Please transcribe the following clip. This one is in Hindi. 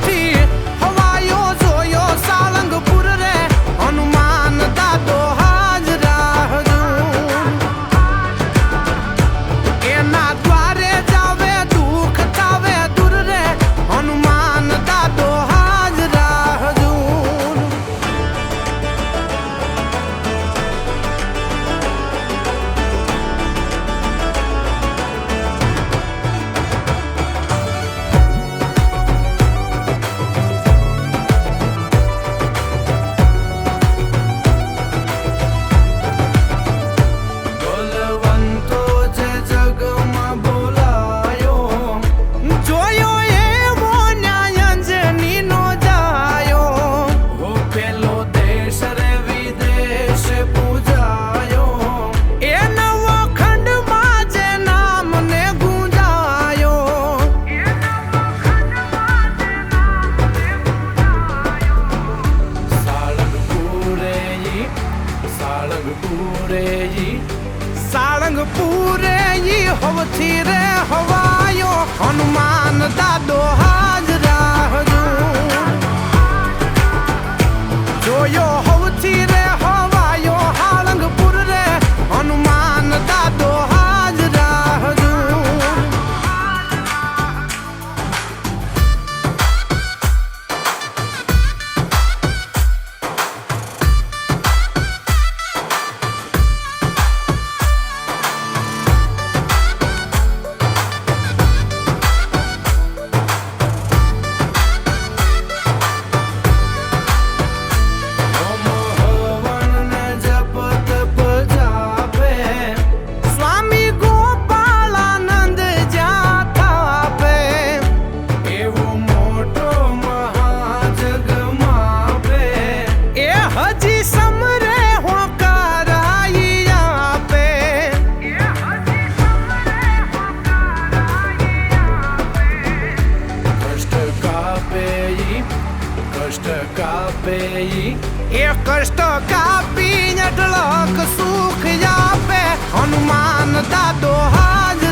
थी हवायो जोयो सालंगपुर रे हनुमान दादो हाजरा हजूर एना द्वारे जावे दुख थावे दूर रे हनुमान दादो हाजरा हजूर सालंगपुरे जी होवथी रे हवायो हनुमान दादो हाजरा हजूर जोयो होवथी रे हवायो हालंगपुर रे हनुमान दादो हाजरा हजूर कष्ट कापी नटलक सुख जापे हनुमान दादो हाज